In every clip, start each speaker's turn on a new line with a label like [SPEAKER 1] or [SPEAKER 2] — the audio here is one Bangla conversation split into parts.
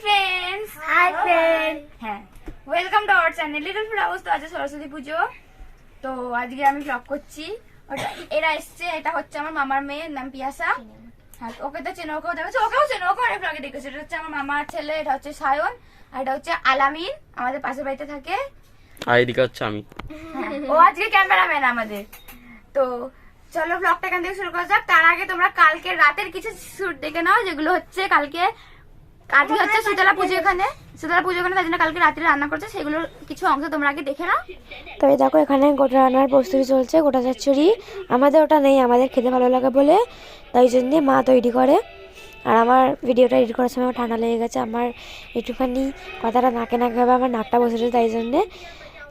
[SPEAKER 1] फ्रेंड्स হ্যাঁ welcome to our channel little flowers. তো আজ সরস্বতী পুজো, তো আজকে আমি ব্লগ করছি। এরা এসছে, এটা হচ্ছে আমার মামার মেয়ে, নাম পিয়াসা। হ্যাঁ ওকে তো চেনো, ওকেও দেখেছো, ওকেও চেনো, ওকে অনেক ব্লগে দেখেছো। এটা হচ্ছে আমার মামার ছেলে, এটা হচ্ছে সায়ন, আর এটা হচ্ছে আলামিন, আমাদের পাশের বাড়িতে থাকে।
[SPEAKER 2] আর এদিকে হচ্ছে আমি।
[SPEAKER 1] ও আজকে ক্যামেরাম্যান আমাদের। তো চলো ব্লগটা এখান থেকে শুরু করা যাক। তার আগে তোমরা কালকে রাতের কিছু শুট দেখে নাও, যেগুলো হচ্ছে কালকে আজকে হচ্ছে শীতলা পুজো, এখানে শীতলা পুজো এখানে, তার জন্য কালকে রাত্রে রান্না করছে, সেগুলোর কিছু অংশ তোমরা আগে দেখে নাও।
[SPEAKER 3] তবে দেখো এখানে গোটা রান্নার প্রস্তুতি চলছে, গোটা চচ্চড়ি। আমাদের ওটা নেই, আমাদের খেতে ভালো লাগে বলে তাই জন্যে মা তৈরি করে। আর আমার ভিডিওটা এডিট করার সময় আমার ঠান্ডা লেগে গেছে, আমার একটুখানি কথাটা নাকে নাকে হবে, আমার নাকটা বসেছে তাই জন্যে।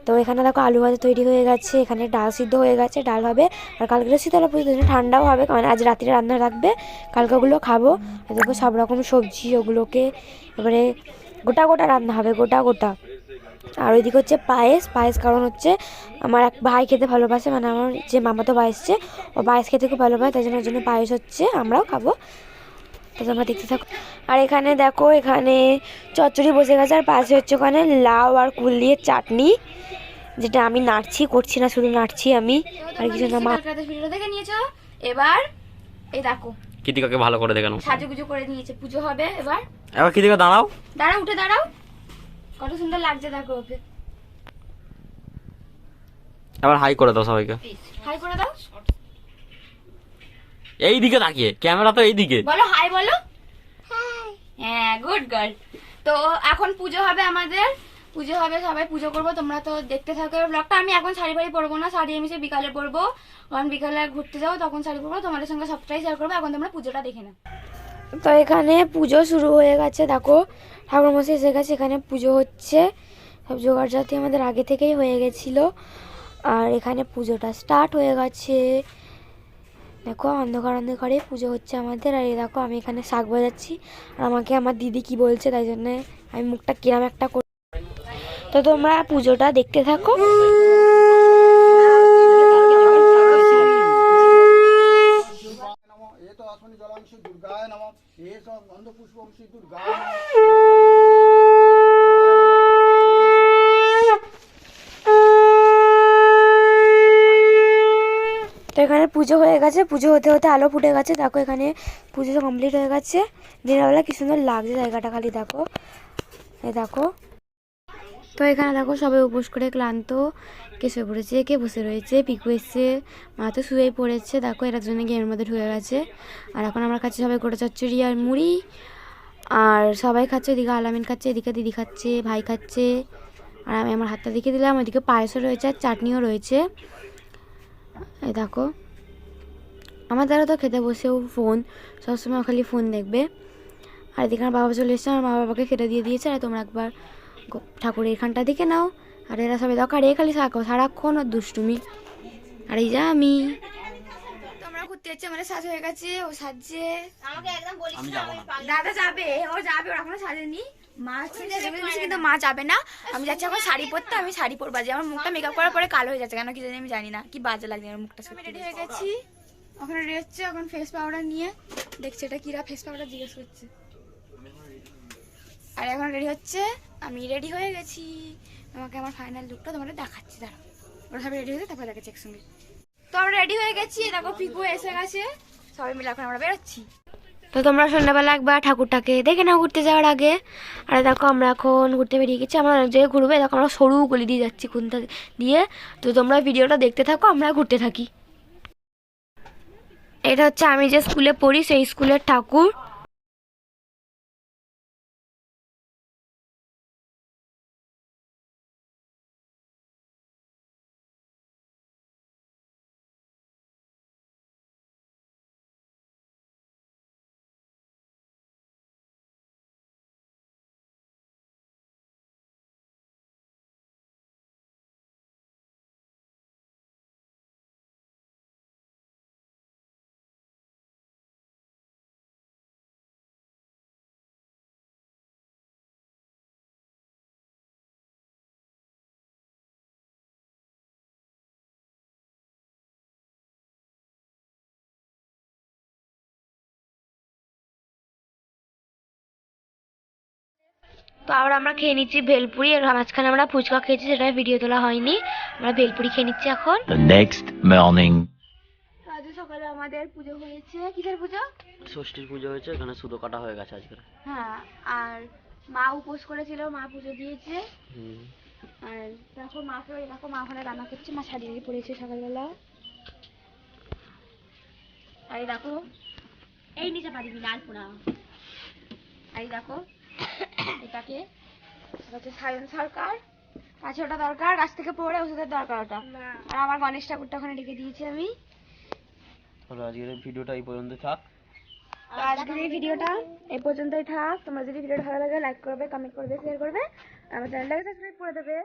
[SPEAKER 3] তো এখানে দেখো আলু ভাজা তৈরি হয়ে গেছে, এখানে ডাল সিদ্ধ হয়ে গেছে, ডাল হবে। আর কালকে শীতলা পুজো ঠান্ডাও হবে, মানে আজ রাত্রে রান্না রাখবে, কালকে ওগুলো খাবো। আর দেখো সব রকম সবজি, ওগুলোকে এবারে গোটা গোটা রান্না হবে, গোটা গোটা। আর ওইদিকে হচ্ছে পায়েস, কারণ হচ্ছে আমার এক ভাই খেতে ভালোবাসে, মানে আমার যে মামাতো ভাই এসছে, ও পায়েস খেতে খুব ভালোবাসে, তাই জন্য ওর জন্য পায়েস হচ্ছে, আমরাও খাবো। তো তোমরা দেখতে থাকো। আর এখানে দেখো এখানে চচ্চড়ি বসে গেছে, আর পাশে হচ্ছে ওখানে লাউ আর কুল দিয়ে চাটনি, যেটা আমি নাড়ছি, করছি না, শুধু নাড়ছি আমি। আর কিছু না।
[SPEAKER 1] ভিডিও দেখে নিয়েছো, এবার এই দেখো
[SPEAKER 2] কৃতিকাকে ভালো করে দেখানো,
[SPEAKER 1] সাজুগুজু করে নিয়েছে, পুজো হবে এবার।
[SPEAKER 2] এবার কৃতিকা দাঁড়াও,
[SPEAKER 1] দাঁড়াও, উঠে দাঁড়াও, কত সুন্দর লাগছে দেখো ওকে।
[SPEAKER 2] এবার হাই করে দাও সবাইকে,
[SPEAKER 1] হাই করে দাও,
[SPEAKER 2] এই দিকে তাকিয়ে, ক্যামেরা তো এই দিকে।
[SPEAKER 1] বলো হাই, বলো হ্যাঁ, গুড গার্ল। তো এখন পুজো হবে আমাদের, পুজো হবে, সবাই পুজো করবো, তোমরা তো দেখতে থাকো ব্লগটা। আমি এখন শাড়ি ফাড়ি পরবো না, শাড়ি আমি সে বিকালে পরবো, কারণ বিকালে ঘুরতে যাবো, তখন শাড়ি পরবো, তোমাদের সঙ্গে সবটাই শেয়ার করবো। এখন তোমরা পুজোটা দেখে নাও।
[SPEAKER 3] তো এখানে পুজো শুরু হয়ে গেছে, দেখো ঠাকুরমশাই এসে গেছে, এখানে পুজো হচ্ছে, সব জোগাড় জাতি আমাদের আগে থেকেই হয়ে গেছিলো। আর এখানে পুজোটা স্টার্ট হয়ে গেছে, দেখো অন্ধকার অন্ধকারে পুজো হচ্ছে আমাদের। আর এই দেখো আমি এখানে শাক বাজাচ্ছি, আর আমাকে আমার দিদি কি বলছে, তাই জন্য আমি মুখটা কিরাম একটা করি। তো তোমরা পুজোটা দেখতে থাকো। তো এখানে পুজো হয়ে গেছে, পুজো হতে হতে আলো ফুটে গেছে, দেখো এখানে পুজো কমপ্লিট হয়ে গেছে। দিনের বেলা কি সুন্দর লাগছে জায়গাটা, খালি দেখো, এই দেখো। তো এখানে দেখো সবাই উপোস করে ক্লান্ত, কে শুয়ে পড়েছে, কে বসে রয়েছে, পিকু এসছে, মা তো শুয়েই পড়েছে, দেখো এরা জন্য গেমের মধ্যে ঢুকে গেছে। আর এখন আমরা খাচ্ছি সবাই গোটা চচ্চড়ি আর মুড়ি, আর সবাই খাচ্ছে, এদিকে আলামিন খাচ্ছে, এদিকে দিদি খাচ্ছে, ভাই খাচ্ছে, আর আমি আমার হাতটা দেখিয়ে দিলাম। ওইদিকে পায়েসও রয়েছে আর চাটনিও রয়েছে, এই দেখো। আমার দ্বারা তো খেতে বসেও ফোন, সবসময় খালি ফোন দেখবে। আর এদিকে আমার বাবা চলে এসছে, আমার মা বাবাকে খেতে দিয়ে দিয়েছে। আর তোমরা একবার ঠাকুরের এখানটা দেখে নাও। আর এরা সবাই দেখো, আর এ খালি সারাক্ষণ ওর দুষ্টুমি। আর এই যা আমি,
[SPEAKER 1] তোমরা ঘুরতে যাচ্ছে, মানে সাজ হয়ে গেছে, ও সাজছে, আমাকে একদম বলিস না, দাদা যাবে, ও যাবে, ওর এখনো সাজেনি, মা কিন্তু মা যাবে না। আমি যাচ্ছি এখন শাড়ি পরতে, আমি শাড়ি পরবো, যে আমার মুখটা মেকআপ করার পরে কালো হয়ে যাচ্ছে কেন কি জানি, আমি জানি না, কি বাজে লাগছে আমার মুখটা। রেডি হয়ে গেছি, ওখানে রেডি হচ্ছে, এখন ফেস পাউডার নিয়ে দেখছে এটা কিরা ফেস পাউডার জিজ্ঞেস করছে। আর এখন রেডি হচ্ছে, আমি রেডি হয়ে গেছি, আমাকে আমার ফাইনাল লুকটা তোমাদের দেখাচ্ছি, দাঁড়াও ওরা সবাই রেডি হয়েছে, তারপরে দেখাচ্ছি একসঙ্গে। তো আমরা রেডি হয়ে গেছি, দেখো পিকু এসে গেছে, সবাই মিলে এখন আমরা বেরোচ্ছি।
[SPEAKER 3] তো তোমরা সন্ধ্যাবেলা একবার ঠাকুরটাকে দেখে নাও ঘুরতে যাওয়ার আগে। আর দেখো আমরা এখন ঘুরতে বেরিয়ে গেছি, আমরা অনেক জায়গায় ঘুরবে, দেখো আমরা সরু গলি দিয়ে যাচ্ছি কোনটা দিয়ে। তো তোমরা ভিডিওটা দেখতে থাকো, আমরা ঘুরতে থাকি। এটা হচ্ছে আমি যে স্কুলে পড়ি সেই স্কুলের ঠাকুর। তো আমরা খেয়ে নিচ্ছি ভেলপুরি, আর মাঝখানে আমরা ফুচকা খেয়েছি, সেটা ভিডিও তোলা হয়নি। আমরা ভেলপুরি খেয়ে নিচ্ছি এখন।
[SPEAKER 4] The next morning.
[SPEAKER 1] আজ সকালে আমাদের পুজো হয়েছে। কিসের পুজো?
[SPEAKER 2] ষষ্ঠীর পুজো হয়েছে, এখানে সুতো কাটা হয়ে গেছে আজকে।
[SPEAKER 1] হ্যাঁ, আর মা উপোস করেছিল, মা পুজো দিয়েছে। আর দেখো মাকে, দেখো মা ওখানে রান্না করছে, মা শাড়ি নিয়ে পড়েছে সকালবেলা। আর এই দেখো, এই নিচে পারিবি না আলপনা। আর এই দেখো এটাকে, এটা হচ্ছে সায়ন সরকার, কাছে ওটা দরকার, গাছ থেকে পড়ে ওষুধের দরকার ওটা। আর আমার গণেশ ঠাকুরটা ওখানে রেখে দিয়েছি আমি।
[SPEAKER 2] তাহলে আজকের ভিডিওটা এই পর্যন্ত থাক।
[SPEAKER 1] তো আজকের এই ভিডিওটা এই পর্যন্তই থাক। তোমরা যদি ভিডিওটা ভালো লাগে লাইক করবে, কমেন্ট করবে, শেয়ার করবে, আমার চ্যানেলটাকে সাবস্ক্রাইব করে দেবে।